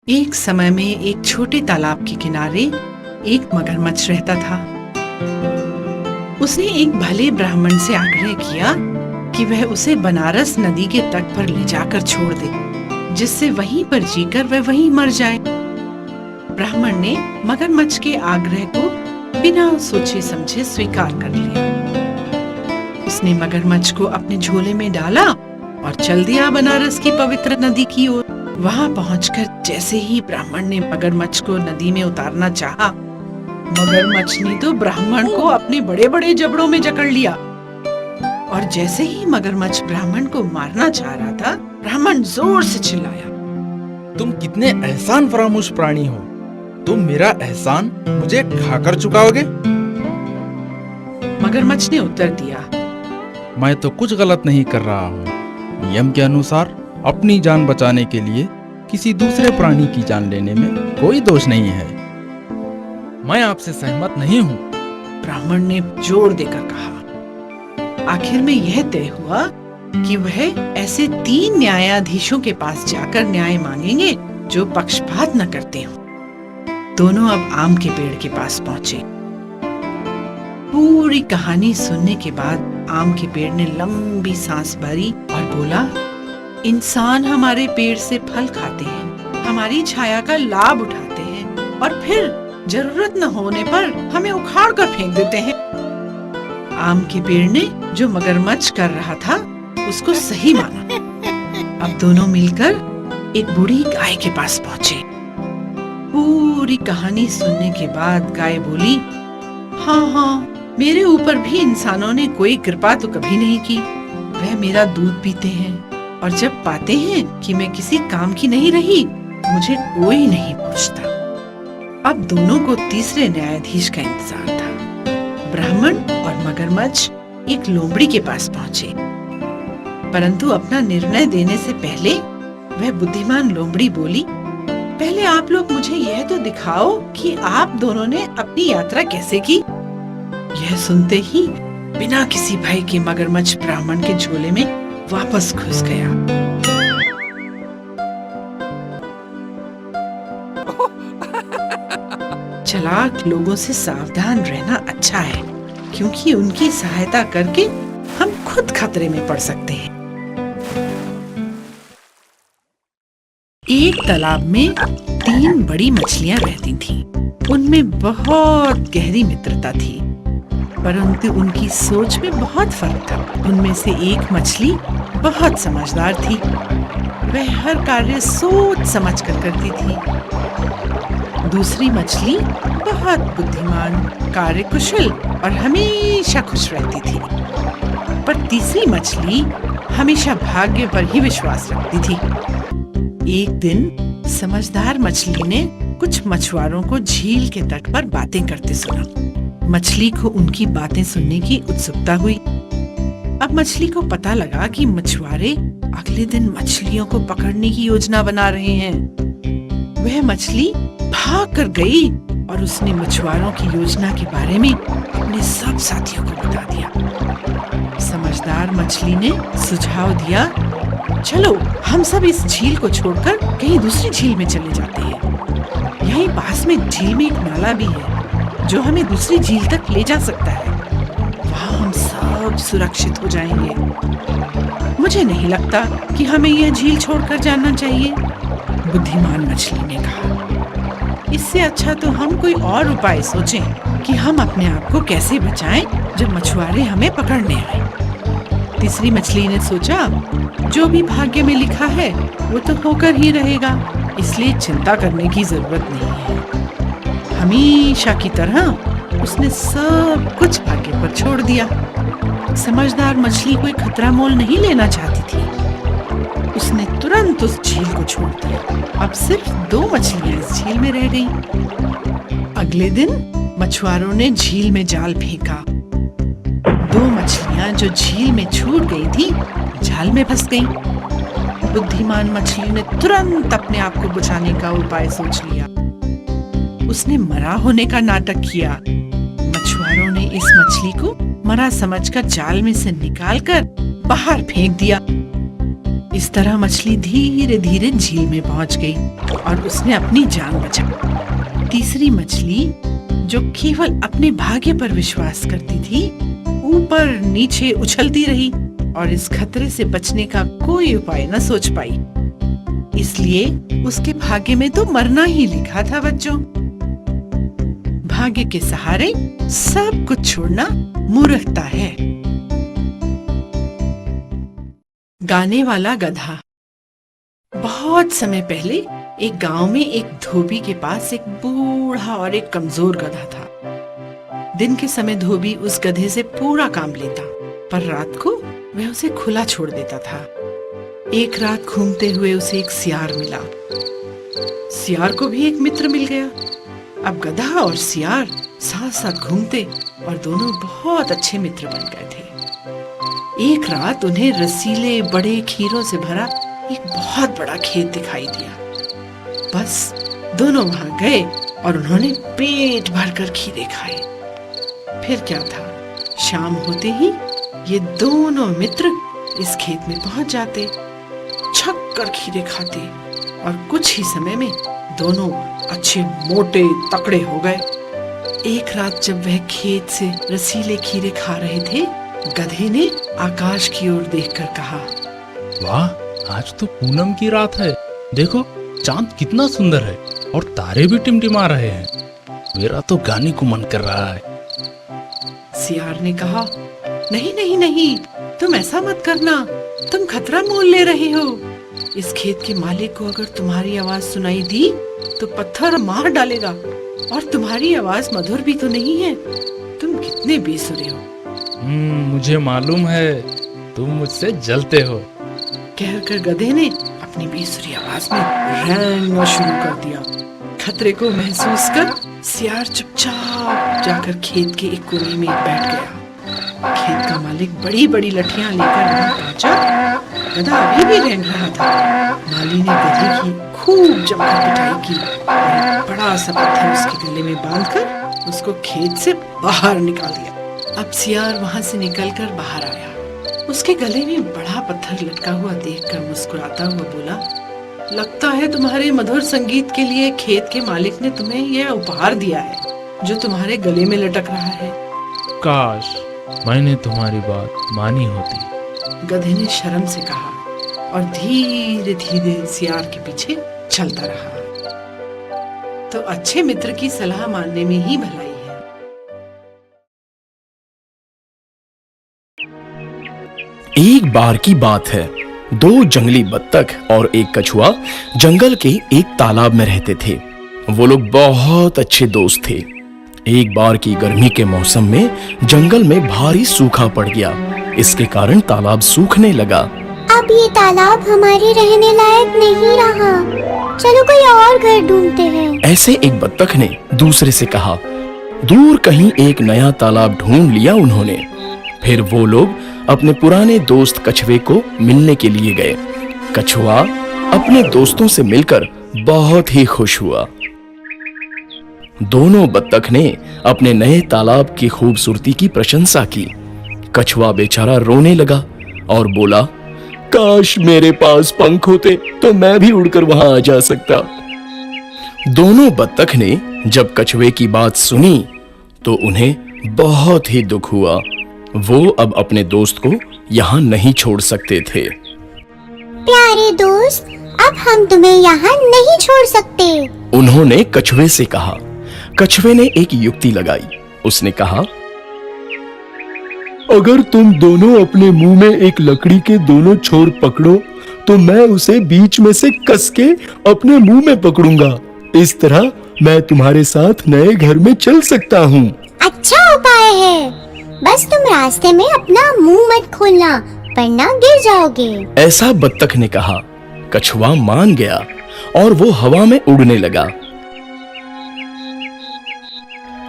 एक समय में एक छोटे तालाब के किनारे एक मगरमच्छ रहता था। उसने एक भले ब्राह्मण से आग्रह किया कि वह उसे बनारस नदी के तट पर ले जाकर छोड़ दे, जिससे वहीं पर जीकर वह वहीं मर जाए। ब्राह्मण ने मगरमच्छ के आग्रह को बिना सोचे समझे स्वीकार कर लिया। उसने मगरमच्छ को अपने झोले में डाला और चल दिया बनारस की पवित्र नदी की ओर। वहां पहुंचकर जैसे ही ब्राह्मण ने मगरमच्छ को नदी में उतारना चाहा, मगरमच्छ ने तो ब्राह्मण को अपने बड़े बड़े जबड़ों में जकड़ लिया। और जैसे ही मगरमच्छ ब्राह्मण को मारना चाह रहा था, ब्राह्मण जोर से चिल्लाया, तुम कितने एहसान फरामोश प्राणी हो। तुम मेरा एहसान मुझे खाकर चुकाओगे? मगरमच्छ ने उत्तर दिया, मैं तो कुछ गलत नहीं कर रहा हूँ। नियम के अनुसार अपनी जान बचाने के लिए किसी दूसरे प्राणी की जान लेने में कोई दोष नहीं है। मैं आपसे सहमत नहीं हूँ। ब्राह्मण ने जोर देकर कहा। आखिर में यह तय हुआ कि वह ऐसे 3 न्यायाधीशों के पास जाकर न्याय मांगेंगे जो पक्षपात न करते हों। दोनों अब आम के पेड़ के पास पहुंचे। पूरी कहानी सुनने के बाद आम के पेड़ ने लंबी सांस भरी और बोला, इंसान हमारे पेड़ से फल खाते हैं, हमारी छाया का लाभ उठाते हैं और फिर जरूरत न होने पर हमें उखाड़ कर फेंक देते हैं। आम के पेड़ ने जो मगरमच्छ कर रहा था उसको सही माना। अब दोनों मिलकर एक बूढ़ी गाय के पास पहुंचे। पूरी कहानी सुनने के बाद गाय बोली, हाँ, मेरे ऊपर भी इंसानों ने कोई कृपा तो कभी नहीं की। वह मेरा दूध पीते हैं और जब पाते हैं कि मैं किसी काम की नहीं रही, मुझे कोई नहीं पूछता। अब दोनों को तीसरे न्यायाधीश का इंतजार था। ब्राह्मण और मगरमच्छ एक लोमड़ी के पास पहुंचे, परंतु अपना निर्णय देने से पहले वह बुद्धिमान लोमड़ी बोली, पहले आप लोग मुझे यह तो दिखाओ कि आप दोनों ने अपनी यात्रा कैसे की। यह सुनते ही बिना किसी भय के मगरमच्छ ब्राह्मण के झोले में वापस घुस गया। चालाक लोगों से सावधान रहना अच्छा है, क्योंकि उनकी सहायता करके हम खुद खतरे में पड़ सकते हैं। एक तालाब में 3 बड़ी मछलियां रहती थीं। उनमें बहुत गहरी मित्रता थी, परंतु उनकी सोच में बहुत फर्क था। उनमें से एक मछली बहुत समझदार थी। वह हर कार्य सोच समझ कर करती थी। दूसरी मछली बहुत बुद्धिमान, कार्यकुशल और हमेशा खुश रहती थी। पर तीसरी मछली हमेशा भाग्य पर ही विश्वास रखती थी। एक दिन समझदार मछली ने कुछ मछुआरों को झील के तट पर बातें करते सुना। मछली को उनकी बातें सुनने की उत्सुकता हुई। अब मछली को पता लगा कि मछुआरे अगले दिन मछलियों को पकड़ने की योजना बना रहे हैं। वह मछली भाग कर गई और उसने मछुआरों की योजना के बारे में अपने सब साथियों को बता दिया। समझदार मछली ने सुझाव दिया, चलो हम सब इस झील को छोड़कर कहीं दूसरी झील में चले जाते हैं। यहीं पास में झील में एक नाला भी है जो हमें दूसरी झील तक ले जा सकता है। वहाँ हम सब सुरक्षित हो जाएंगे। मुझे नहीं लगता कि हमें यह झील छोड़कर जाना चाहिए, बुद्धिमान मछली ने कहा। इससे अच्छा तो हम कोई और उपाय सोचें कि हम अपने आप को कैसे बचाएं जब मछुआरे हमें पकड़ने आए। तीसरी मछली ने सोचा, जो भी भाग्य में लिखा है वो तो होकर ही रहेगा, इसलिए चिंता करने की जरूरत नहीं है। हमेशा की तरह उसने सब कुछ भाग्य पर छोड़ दिया। समझदार मछली कोई खतरा मोल नहीं लेना चाहती थी। उसने तुरंत उस झील को छोड़ दिया। अब सिर्फ 2 मछलियां इस झील में रह गईं। अगले दिन मछुआरों ने झील में जाल फेंका। 2 मछलियां जो झील में छूट गई थी, जाल में फंस गईं। बुद्धिमान मछली ने तुरंत अपने आप को बचाने का उपाय सोच लिया। उसने मरा होने का नाटक किया। मछुआरों ने इस मछली को मरा समझकर जाल में से निकालकर बाहर फेंक दिया। इस तरह मछली धीरे धीरे झील में पहुंच गई और उसने अपनी जान बचाई। तीसरी मछली, जो केवल अपने भाग्य पर विश्वास करती थी, ऊपर नीचे उछलती रही और इस खतरे से बचने का कोई उपाय न सोच पाई। इसलिए उसके भाग्य में तो मरना ही लिखा था बच्चों। भाग्य के सहारे सब कुछ छोड़ना मूर्खता है। गाने वाला गधा। बहुत समय पहले एक गांव में एक धोबी के पास एक बूढ़ा और एक कमजोर गधा था। दिन के समय धोबी उस गधे से पूरा काम लेता, पर रात को वह उसे खुला छोड़ देता था। एक रात घूमते हुए उसे एक सियार मिला। सियार को भी एक मित्र मिल गया। अब गधा और सियार साथ साथ घूमते और दोनों बहुत अच्छे मित्र बन गए थे। एक रात उन्हें रसीले बड़े खीरों से भरा एक बहुत बड़ा खेत दिखाई दिया। बस दोनों वहां गए और उन्होंने पेट भरकर खीरे खाए। फिर क्या था, शाम होते ही ये दोनों मित्र इस खेत में पहुंच जाते, छक कर खीरे खाते और कुछ ही समय में दोनों अच्छे मोटे तकड़े हो गए। एक रात जब वह खेत से रसीले खीरे खा रहे थे, गधे ने आकाश की ओर देखकर कहा, वाह, आज तो पूनम की रात है। देखो चांद कितना सुंदर है और तारे भी टिमटिमा रहे हैं। मेरा तो गाने को मन कर रहा है। सियार ने कहा, नहीं नहीं नहीं, तुम ऐसा मत करना, तुम खतरा मोल ले रहे हो। इस खेत के मालिक को अगर तुम्हारी आवाज सुनाई दी तो पत्थर मार डालेगा, और तुम्हारी आवाज मधुर भी तो नहीं है। तुम कितने बेसुरे हो। मुझे मालूम है, तुम मुझसे जलते हो। कहकर गधे ने अपनी बेसुरी आवाज में रेंगना शुरू कर दिया। खतरे को महसूस कर सियार चुपचाप जाकर खेत के एक कोने में बैठ गया। खेत का मालिक बड़ी बड़ी लठियां लेकर वहां पहुंचा। गधा अभी भी रेंग रहा था। माली ने गधे की खूब जमकर पिटाई की और एक बड़ा सा पत्थर उसके गले में बांधकर उसको खेत से बाहर निकाल दिया। अब सियार वहां से निकलकर बाहर आया। उसके गले में बड़ा पत्थर लटका हुआ देखकर मुस्कुराता हुआ बोला, लगता है तुम्हारे मधुर संगीत के लिए खेत के मालिक ने तुम्हें यह उपहार दिया है जो तुम्हारे गले में लटक रहा है। काश मैंने तुम्हारी बात मानी होती। गधे ने शर्म से कहा और धीरे धीरे सियार के पीछे चलता रहा। तो अच्छे मित्र की सलाह मानने में ही भलाई है। एक बार की बात है, दो जंगली बत्तख और एक कछुआ जंगल के एक तालाब में रहते थे। वो लोग बहुत अच्छे दोस्त थे। एक बार की गर्मी के मौसम में जंगल में भारी सूखा पड़ गया। इसके कारण तालाब सूखने लगा। अब ये तालाब हमारे रहने लायक नहीं रहा, चलो कोई और घर ढूंढते हैं। ऐसे एक बत्तख ने दूसरे से कहा। दूर कहीं एक नया तालाब ढूंढ लिया उन्होंने। फिर वो लोग अपने पुराने दोस्त कछुए को मिलने के लिए गए। कछुआ अपने दोस्तों से मिलकर बहुत ही खुश हुआ। दोनों बत्तख ने अपने नए तालाब की खूबसूरती की प्रशंसा की। कछुआ बेचारा रोने लगा और बोला, काश मेरे पास पंख होते तो मैं भी उड़कर वहां आ जा सकता। दोनों बत्तख ने जब कछुए की बात सुनी तो उन्हें बहुत ही दुख हुआ। वो अब अपने दोस्त को यहाँ नहीं छोड़ सकते थे। प्यारे दोस्त, अब हम तुम्हें यहाँ नहीं छोड़ सकते, उन्होंने कछुए से कहा। कछुए ने एक युक्ति लगाई। उसने कहा, अगर तुम दोनों अपने मुंह में एक लकड़ी के दोनों छोर पकड़ो तो मैं उसे बीच में से कस के अपने मुंह में पकड़ूंगा। इस तरह मैं तुम्हारे साथ नए घर में चल सकता हूँ। अच्छा उपाय है, बस तुम रास्ते में अपना मुंह मत खोलना वरना गिर जाओगे। ऐसा बत्तख ने कहा। कछुआ मान गया और वो हवा में उड़ने लगा।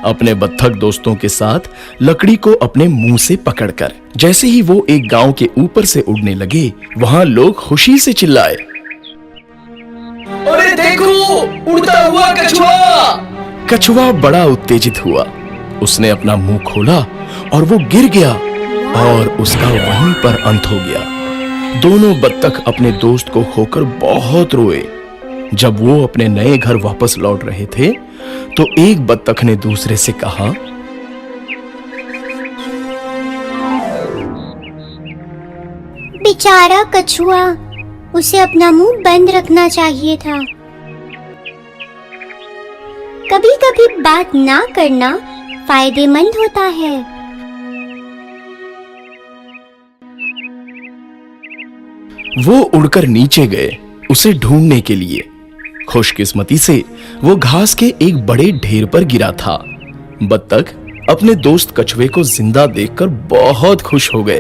अपने बत्तख दोस्तों के साथ लकड़ी को अपने मुंह से पकड़कर जैसे ही वो एक गांव के ऊपर से उड़ने लगे, वहां लोग खुशी से चिल्लाए, अरे देखो, उड़ता हुआ कछुआ! कछुआ बड़ा उत्तेजित हुआ। उसने अपना मुंह खोला और वो गिर गया और उसका वहीं पर अंत हो गया। दोनों बत्तख अपने दोस्त को खोकर बहुत रोए। जब वो अपने नए घर वापस लौट रहे थे तो एक बत्तख ने दूसरे से कहा, बेचारा कछुआ, उसे अपना मुंह बंद रखना चाहिए था। कभी कभी बात ना करना फायदेमंद होता है। वो उड़कर नीचे गए उसे ढूंढने के लिए। खुशकिस्मती से वो घास के एक बड़े ढेर पर गिरा था। बत्तख अपने दोस्त कछुए को जिंदा देखकर बहुत खुश हो गए।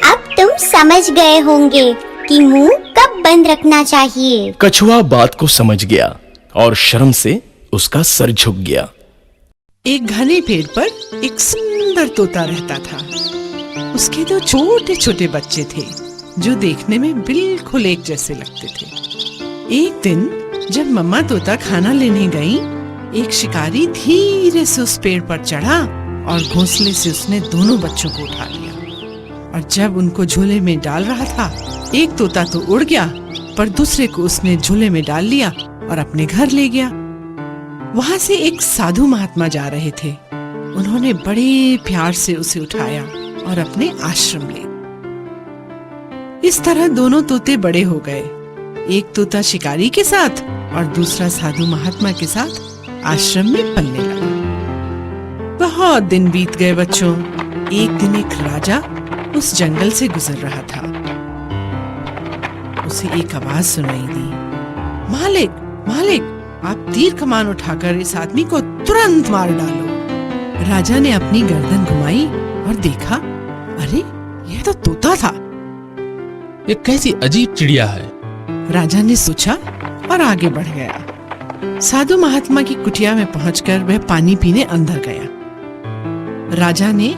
अब तुम समझ गए होंगे कि मुंह कब बंद रखना चाहिए। कछुआ बात को समझ गया और शर्म से उसका सर झुक गया। एक घने पेड़ पर एक सुंदर तोता रहता था। उसके दो छोटे छोटे बच्चे थे जो देखने में बिल्कुल एक जैसे लगते थे। एक दिन जब मम्मा तोता खाना लेने गई, एक शिकारी धीरे से उस पेड़ पर चढ़ा और घोंसले से उसने दोनों बच्चों को उठा लिया। और जब उनको झोले में डाल रहा था, एक तोता तो उड़ गया पर दूसरे को उसने झोले में डाल लिया और अपने घर ले गया। वहां से एक साधु महात्मा जा रहे थे। उन्होंने बड़े प्यार से उसे उठाया और अपने आश्रम ले। इस तरह दोनों तोते बड़े हो गए। एक तोता शिकारी के साथ और दूसरा साधु महात्मा के साथ आश्रम में पलने लगा। बहुत दिन बीत गए बच्चों। एक दिन एक राजा उस जंगल से गुजर रहा था। उसे एक आवाज सुनाई दी, मालिक, मालिक, आप तीर कमान उठाकर इस आदमी को तुरंत मार डालो। राजा ने अपनी गर्दन घुमाई और देखा, अरे यह तो तोता था। ये कैसी अजीब चिड़िया है। राजा ने सोचा और आगे बढ़ गया। साधु महात्मा की कुटिया में पहुंचकर वह पानी पीने अंदर गया। राजा ने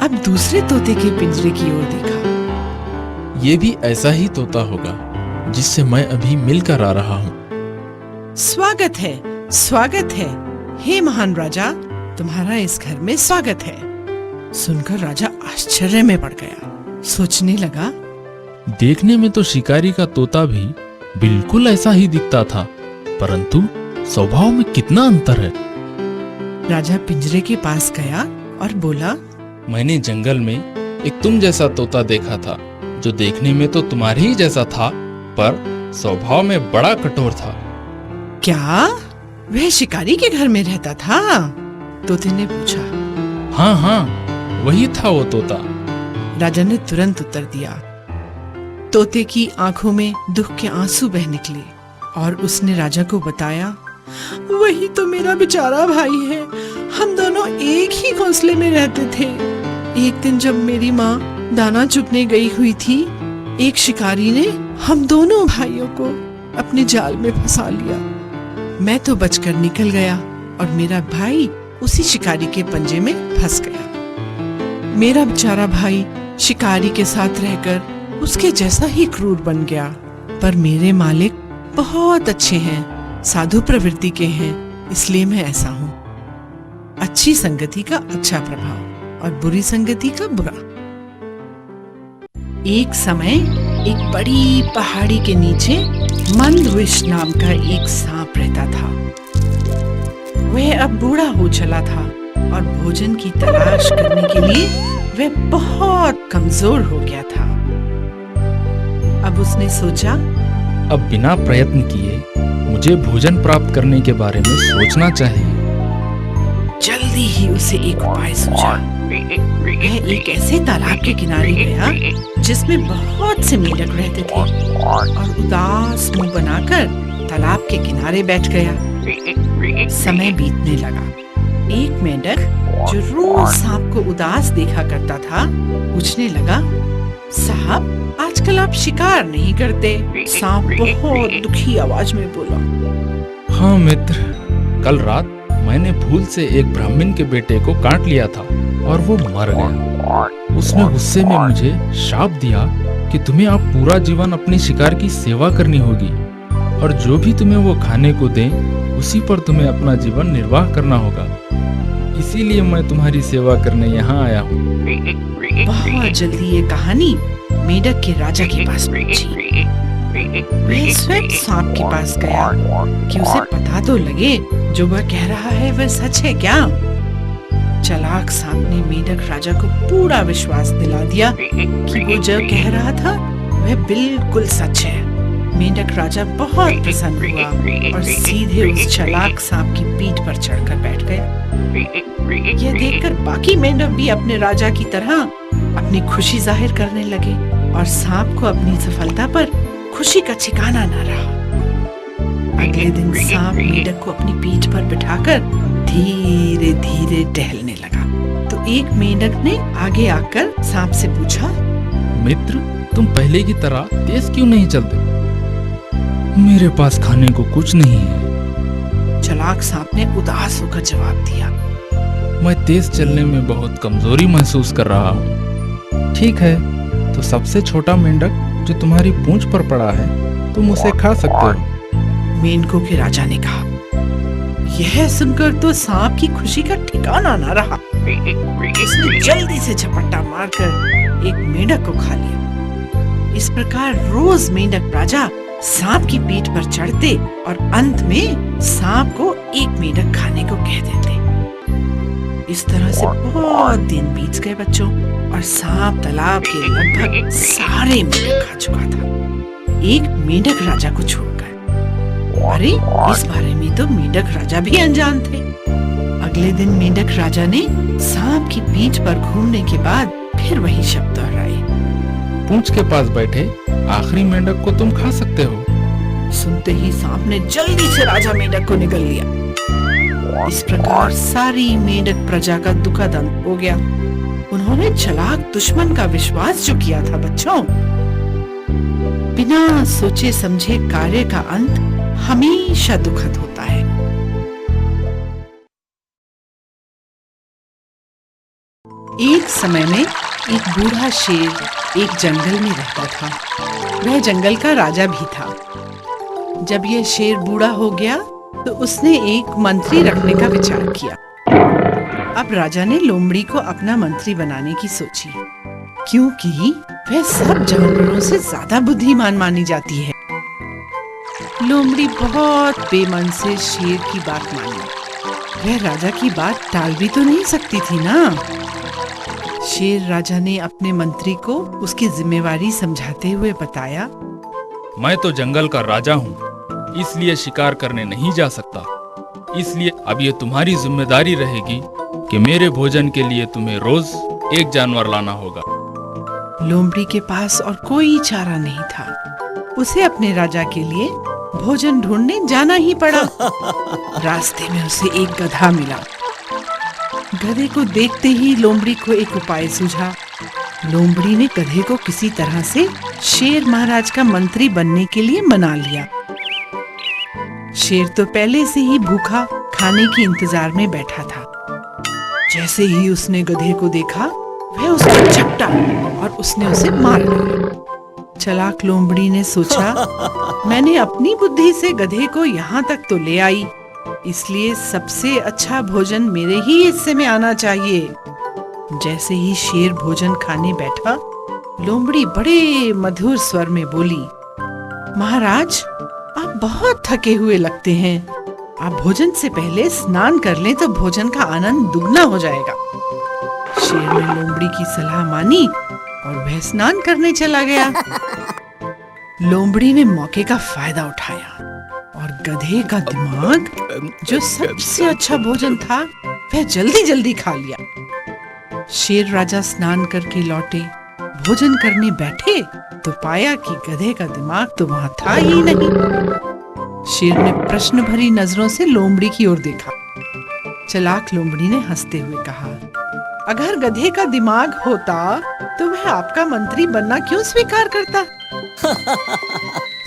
अब दूसरे तोते के पिंजरे की ओर देखा। ये भी ऐसा ही तोता होगा जिससे मैं अभी मिलकर आ रहा हूँ। स्वागत है, स्वागत है, हे महान राजा, तुम्हारा इस घर में स्वागत है। सुनकर राजा आश्चर्य में पड़ गया। सोचने लगा, देखने में तो शिकारी का तोता भी बिल्कुल ऐसा ही दिखता था, परंतु स्वभाव में कितना अंतर है। राजा पिंजरे के पास गया और बोला, मैंने जंगल में एक तुम जैसा तोता देखा था, जो देखने में तो तुम्हारे ही जैसा था, पर स्वभाव में बड़ा कठोर था। क्या वह शिकारी के घर में रहता था? तोते ने पूछा। हाँ हाँ, वही था वो तोता। राजा ने तुरंत उत्तर दिया। तोते की आंखों में दुख के आंसू बह निकले और उसने राजा को बताया, वही तो मेरा बेचारा भाई है। हम दोनों एक ही घोंसले में रहते थे। एक दिन जब मेरी माँ दाना चुगने गई हुई थी, एक शिकारी ने हम दोनों भाइयों को अपने जाल में फंसा लिया। मैं तो बचकर निकल गया और मेरा भाई उसी शिकारी के पंजे में फंस गया। मेरा बेचारा भाई शिकारी के साथ रहकर उसके जैसा ही क्रूर बन गया। पर मेरे मालिक बहुत अच्छे हैं, साधु प्रवृत्ति के हैं, इसलिए मैं ऐसा हूँ। अच्छी संगति का अच्छा प्रभाव और बुरी संगति का बुरा। एक समय एक बड़ी पहाड़ी के नीचे मंदविष नाम का एक सांप रहता था। वह अब बूढ़ा हो चला था और भोजन की तलाश करने के लिए वह बहुत कमजोर हो गया था। अब उसने सोचा, अब बिना प्रयत्न किए मुझे भोजन प्राप्त करने के बारे में सोचना चाहिए। जल्दी ही उसे एक उपाय सूझा। वह एक ऐसे तालाब के किनारे गया जिसमें बहुत से मेंढक रहते थे और उदास मुंह बनाकर तालाब के किनारे बैठ गया। समय बीतने लगा। एक मेंढक जो रोज सांप को उदास देखा करता था, पूछने लगा, साहब, आजकल आप शिकार नहीं करते? सांप बहुत दुखी आवाज में बोला। हाँ मित्र, कल रात मैंने भूल से एक ब्राह्मण के बेटे को काट लिया था और वो मर गया। उसने गुस्से में मुझे शाप दिया कि तुम्हें अब पूरा जीवन अपने शिकार की सेवा करनी होगी और जो भी तुम्हें वो खाने को दें उसी पर तुम्हें अपना जीवन निर्वाह करना होगा। इसीलिए मैं तुम्हारी सेवा करने यहाँ आया हूँ। बहुत जल्दी ये कहानी मेंढक के राजा के पास पहुंची। वह स्वयं सांप के पास गया कि उसे पता तो लगे जो वह कह रहा है वह सच है क्या। चालाक सांप ने मेंढक राजा को पूरा विश्वास दिला दिया कि वो जो कह रहा था वह बिल्कुल सच है। मेंढक राजा बहुत प्रसन्न हुआ और सीधे उस चालाक सांप की पीठ पर चढ़कर बैठ गया। यह देखकर बाकी मेंढक भी अपने राजा की तरह अपनी खुशी जाहिर करने लगे और सांप को अपनी सफलता पर खुशी का ठिकाना न रहा। अगले दिन सांप मेंढक को अपनी पीठ पर बिठाकर धीरे धीरे टहलने लगा। तो एक मेंढक ने आगे आकर सांप से पूछा, मित्र, तुम पहले की तरह तेज क्यों नहीं चलते? मेरे पास खाने को कुछ नहीं है। चालाक सांप ने उदास होकर जवाब दिया, मैं तेज चलने में बहुत कमजोरी महसूस कर रहा हूँ। ठीक है, तो सबसे छोटा मेंढक जो तुम्हारी पूंछ पर पड़ा है तुम उसे खा सकते हो। मेंढकों के राजा ने कहा। यह सुनकर तो सांप की खुशी का ठिकाना न रहा। उसने जल्दी से झपट्टा मारकर एक मेंढक को खा लिया। इस प्रकार रोज मेंढक राजा सांप की पीठ पर चढ़ते और अंत में सांप को एक मेंढक खाने को कह देते। इस तरह से बहुत दिन बीत गए बच्चों, और सांप तालाब के लगभग सारे मेंढक खा चुका था, एक मेंढक राजा को छोड़कर। अरे, इस बारे में तो मेंढक राजा भी अनजान थे। अगले दिन मेंढक राजा ने सांप की पीठ पर घूमने के बाद फिर वही शब्द दोहराए, पूंछ के पास बैठे आखिरी मेंढक को तुम खा सकते हो। सुनते ही सांप ने जल्दी से राजा मेंढक को निगल लिया। इस प्रकार सारी मेंढक प्रजा का दुखद अंत हो गया। उन्होंने चालाक दुश्मन का विश्वास जो किया था बच्चों, बिना सोचे समझे कार्य का अंत हमेशा दुखद होता है। एक समय में एक बूढ़ा शेर एक जंगल में रहता था। वह जंगल का राजा भी था। जब यह शेर बूढ़ा हो गया तो उसने एक मंत्री रखने का विचार किया। अब राजा ने लोमड़ी को अपना मंत्री बनाने की सोची, क्योंकि वह सब जानवरों से ज्यादा बुद्धिमान मानी जाती है। लोमड़ी बहुत बेमन से शेर की बात मानी। वह राजा की बात टाल भी तो नहीं सकती थी ना। शेर राजा ने अपने मंत्री को उसकी जिम्मेवारी समझाते हुए बताया, मैं तो जंगल का राजा हूँ, इसलिए शिकार करने नहीं जा सकता। इसलिए अब ये तुम्हारी जिम्मेदारी रहेगी कि मेरे भोजन के लिए तुम्हें रोज एक जानवर लाना होगा। लोमड़ी के पास और कोई चारा नहीं था। उसे अपने राजा के लिए भोजन ढूंढने जाना ही पड़ा। रास्ते में उसे एक गधा मिला। गधे को देखते ही लोमड़ी को एक उपाय सूझा। लोमड़ी ने गधे को किसी तरह से शेर महाराज का मंत्री बनने के लिए मना लिया। शेर तो पहले से ही भूखा खाने के इंतजार में बैठा था। जैसे ही उसने गधे को देखा, वह उसको झपटा और उसने उसे मार डाला। चालाक लोमड़ी ने सोचा, मैंने अपनी बुद्धि से गधे को यहाँ तक तो ले आई, इसलिए सबसे अच्छा भोजन मेरे ही हिस्से में आना चाहिए। जैसे ही शेर भोजन खाने बैठा, लोमड़ी बड़े मधुर स्वर में बोली, महाराज, आप बहुत थके हुए लगते हैं। आप भोजन से पहले स्नान कर लें तो भोजन का आनंद दुगना हो जाएगा। शेर ने लोमड़ी की सलाह मानी और वह स्नान करने चला गया। लोमड़ी ने मौके का फायदा उठाया और गधे का दिमाग, जो सबसे अच्छा भोजन था, वह जल्दी जल्दी खा लिया। शेर राजा स्नान करके लौटे, भोजन करने बैठे तो पाया कि गधे का दिमाग तो वहां था ही नहीं। शेर ने प्रश्न भरी नजरों से लोमड़ी की ओर देखा। चालाक लोमड़ी ने हंसते हुए कहा, अगर गधे का दिमाग होता तो वह आपका मंत्री बनना क्यों स्वीकार करता?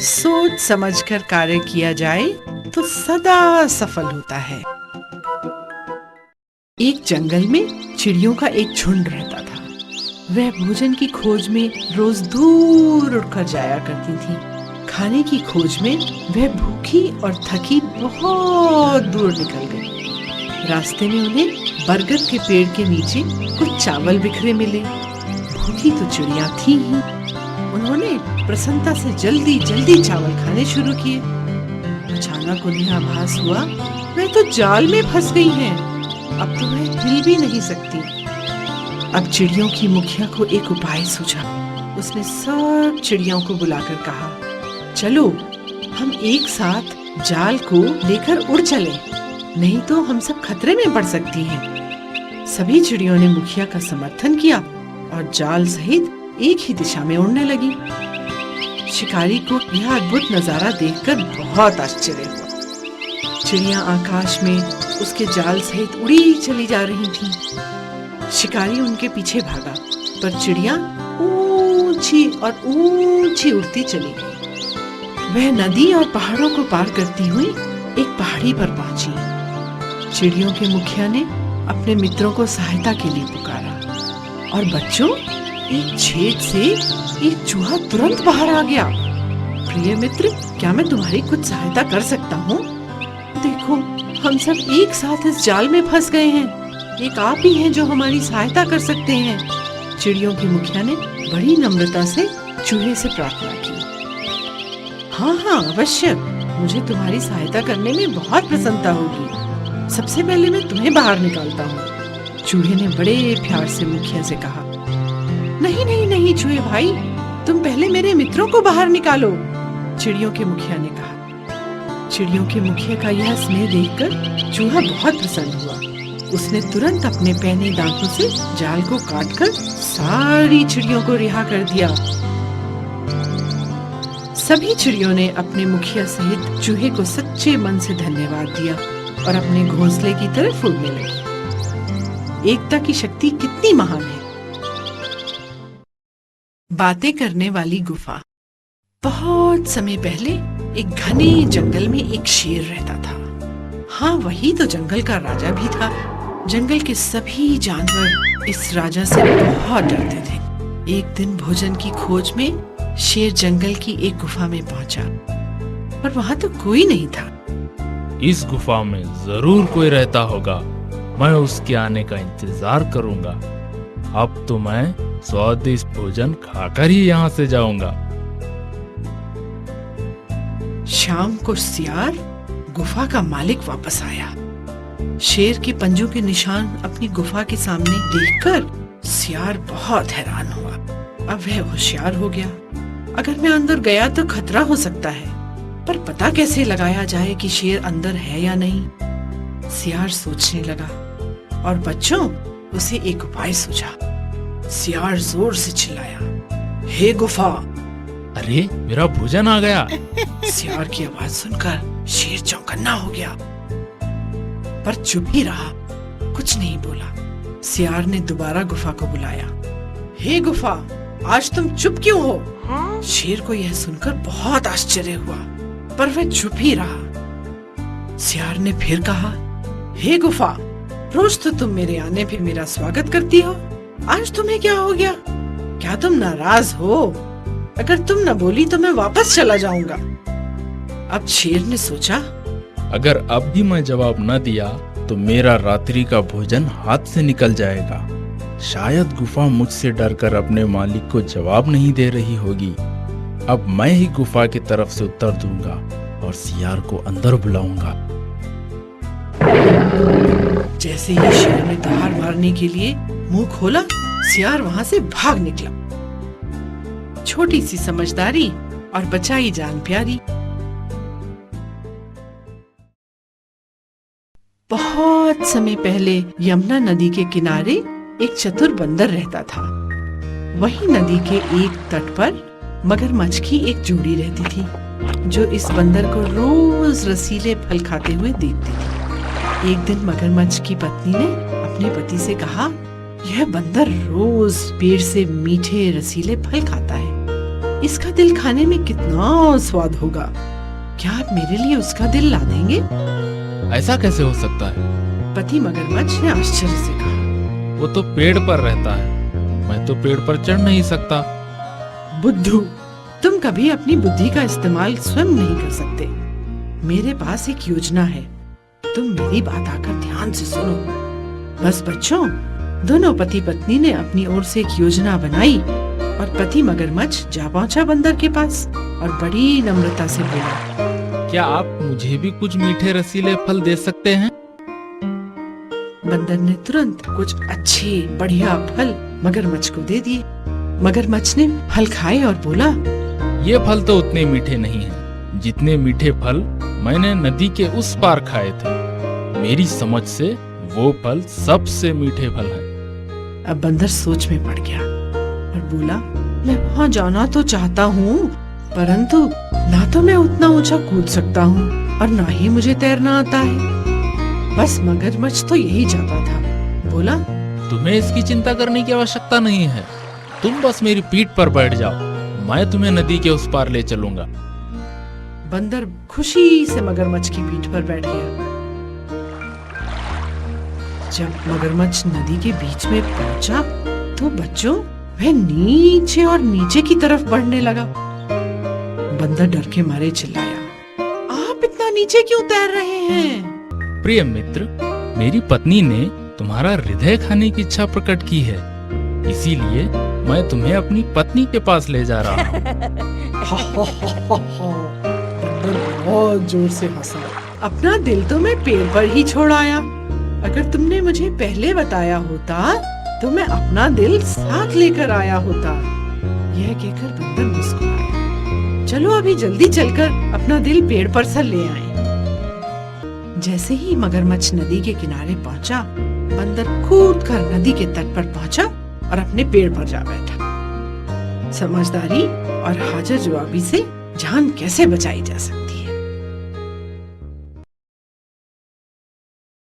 सोच समझकर कार्य किया जाए तो सदा सफल होता है। एक जंगल में चिड़ियों का एक झुंड रहता था। वह भोजन की खोज में रोज दूर उड़कर जाया करती थी। खाने की खोज में वह भूखी और थकी बहुत दूर निकल गई। रास्ते में उन्हें बरगद के पेड़ के नीचे कुछ चावल बिखरे मिले। भूखी तो चिड़िया थी ही, उन्होंने प्रसन्नता से जल्दी जल्दी चावल खाने शुरू किए। अचानक उन्हें आभास हुआ वह तो जाल में फंस गई हैं। अब तो वह हिल भी नहीं सकती। अब चिड़ियों की मुखिया को एक उपाय सूझा। उसने सब चिड़ियों को बुलाकर कहा, चलो हम एक साथ जाल को लेकर उड़ चलें, नहीं तो हम सब खतरे में पड़ सकती हैं। सभी चिड़ियों ने मुखिया का समर्थन किया और जाल सहित एक ही दिशा में उड़ने लगी। शिकारी को यह अद्भुत नजारा देखकर बहुत आश्चर्य हुआ। चिड़िया आकाश में उसके जाल सहित उड़ी चली जा रही थीं। शिकारी उनके पीछे भागा, पर चिड़िया ऊंची और ऊंची उड़ती चली गई। वह नदी और पहाड़ों को पार करती हुई एक पहाड़ी पर पहुंची। चिड़ियों के मुखिया ने अपने मित्रों को सहायता के लिए पुकारा और बच्चों, एक छेद से एक चूहा तुरंत बाहर आ गया। प्रिय मित्र, क्या मैं तुम्हारी कुछ सहायता कर सकता हूँ? देखो, हम सब एक साथ इस जाल में फंस गए हैं। एक आप ही हैं जो हमारी सहायता कर सकते हैं। चिड़ियों की मुखिया ने बड़ी नम्रता से चूहे से प्रार्थना की। हाँ हाँ अवश्य, मुझे तुम्हारी सहायता करने में बहुत प्रसन्नता होगी। सबसे पहले मैं तुम्हें बाहर निकालता हूँ। चूहे ने बड़े प्यार से मुखिया से कहा। नहीं नहीं नहीं चूहे भाई, तुम पहले मेरे मित्रों को बाहर निकालो, चिड़ियों के मुखिया ने कहा। चिड़ियों के मुखिया का यह स्नेह देखकर चूहा बहुत प्रसन्न हुआ। उसने तुरंत अपने पैने दांतों से जाल को काटकर सारी चिड़ियों को रिहा कर दिया। सभी चिड़ियों ने अपने मुखिया सहित चूहे को सच्चे मन से धन्यवाद दिया और अपने घोंसले की तरफ उड़ने लगी। एकता की शक्ति कितनी महान है। बातें करने वाली गुफा। बहुत समय पहले एक घने जंगल में एक शेर रहता था। हाँ, वही तो जंगल का राजा भी था। जंगल के सभी जानवर इस राजा से बहुत डरते थे। एक दिन भोजन की खोज में शेर जंगल की एक गुफा में पहुंचा, पर वहां तो कोई नहीं था। इस गुफा में जरूर कोई रहता होगा, मैं उसके आने का इंतजार करूंगा। अब तो मैं स्वादिष्ट भोजन खाकर ही यहाँ से जाऊंगा। शाम को सियार गुफा का मालिक वापस आया। शेर के पंजों के निशान अपनी गुफा के सामने देखकर सियार बहुत हैरान हुआ। अब वह होशियार हो गया। अगर मैं अंदर गया तो खतरा हो सकता है, पर पता कैसे लगाया जाए कि शेर अंदर है या नहीं? सियार सोचने लगा और बच्चों, उसे एक उपाय सूझा। सियार जोर से चिल्लाया, हे गुफा! अरे, मेरा भोजन आ गया। सियार की आवाज सुनकर शेर चौंकन्ना हो गया, पर चुप ही रहा, कुछ नहीं बोला। सियार ने दोबारा गुफा को बुलाया। हे गुफा, आज तुम चुप क्यों हो? शेर को यह सुनकर बहुत आश्चर्य हुआ, पर वह चुप ही रहा। सियार ने फिर कहा, हे गुफा, रोज तो तुम मेरे आने पे मेरा स्वागत करती हो, आज तुम्हें क्या हो गया? क्या तुम नाराज हो? अगर तुम न बोली तो मैं वापस चला जाऊंगा। अब शेर ने सोचा, अगर अब भी मैं जवाब न दिया तो मेरा रात्रि का भोजन हाथ से निकल जाएगा। शायद गुफा मुझसे डरकर अपने मालिक को जवाब नहीं दे रही होगी। अब मैं ही गुफा की तरफ से उत्तर दूंगा और सियार को अंदर बुलाऊंगा। जैसे ही शेर ने दहाड़ मारने के लिए मुंह खोला, सियार वहां से भाग निकला। छोटी सी समझदारी और बचाई जान प्यारी। बहुत समय पहले यमुना नदी के किनारे एक चतुर बंदर रहता था। वही नदी के एक तट पर मगरमच्छ की एक जोड़ी रहती थी, जो इस बंदर को रोज रसीले फल खाते हुए देखती थी। एक दिन मगरमच्छ की पत्नी ने अपने पति से कहा, यह बंदर रोज पेड़ से मीठे रसीले फल खाता है, इसका दिल खाने में कितना स्वाद होगा। क्या आप मेरे लिए उसका दिल ला देंगे? ऐसा कैसे हो सकता है? पति मगरमच्छ ने आश्चर्य से कहा, वो तो पेड़ पर रहता है, मैं तो पेड़ पर चढ़ नहीं सकता। बुद्धू, तुम कभी अपनी बुद्धि का इस्तेमाल स्वयं नहीं कर सकते। मेरे पास एक योजना है, तुम मेरी बात आकर ध्यान से सुनो। बस बच्चों, दोनों पति पत्नी ने अपनी ओर से एक योजना बनाई और पति मगरमच्छ जा पहुंचा बंदर के पास और बड़ी नम्रता से बोला, क्या आप मुझे भी कुछ मीठे रसीले फल दे सकते हैं? बंदर ने तुरंत कुछ अच्छे बढ़िया फल मगरमच्छ को दे दिए। मगरमच्छ ने फल खाए और बोला, ये फल तो उतने मीठे नहीं हैं, जितने मीठे फल मैंने नदी के उस पार खाए थे। मेरी समझ से वो फल सबसे मीठे फल हैं। अब बंदर सोच में पड़ गया और बोला, मैं वहाँ जाना तो चाहता हूँ, परंतु ना तो मैं उतना ऊंचा कूद सकता हूँ और ना ही मुझे तैरना आता है। बस मगरमच्छ तो यही चाहता था। बोला, तुम्हें इसकी चिंता करने की आवश्यकता नहीं है, तुम बस मेरी पीठ पर बैठ जाओ, मैं तुम्हें नदी के उस पार ले चलूंगा। बंदर खुशी से मगरमच्छ की पीठ पर बैठ गया। जब मगरमच्छ नदी के बीच में पहुंचा तो बच्चों वह नीचे और नीचे की तरफ बढ़ने लगा। बंदर डर के मारे चिल्लाया, आप इतना नीचे क्यों तैर रहे हैं? प्रिय मित्र, मेरी पत्नी ने तुम्हारा हृदय खाने की इच्छा प्रकट की है, इसीलिए मैं तुम्हें अपनी पत्नी के पास ले जा रहा हूँ। बंदर बहुत जोर से हंसा। अपना दिल तो मैं पेड़ पर ही छोड़ आया। अगर तुमने मुझे पहले बताया होता तो मैं अपना दिल साथ लेकर आया होता। यह कहकर बंदर मुस्कुराया। चलो अभी जल्दी चलकर अपना दिल पेड़ पर से ले आए। जैसे ही मगरमच्छ नदी के किनारे पहुंचा, बंदर कूदकर नदी के तट पर पहुंचा और अपने पेड़ पर जा बैठा। समझदारी और हाजिर जवाबी से जान कैसे बचाई जा सकती।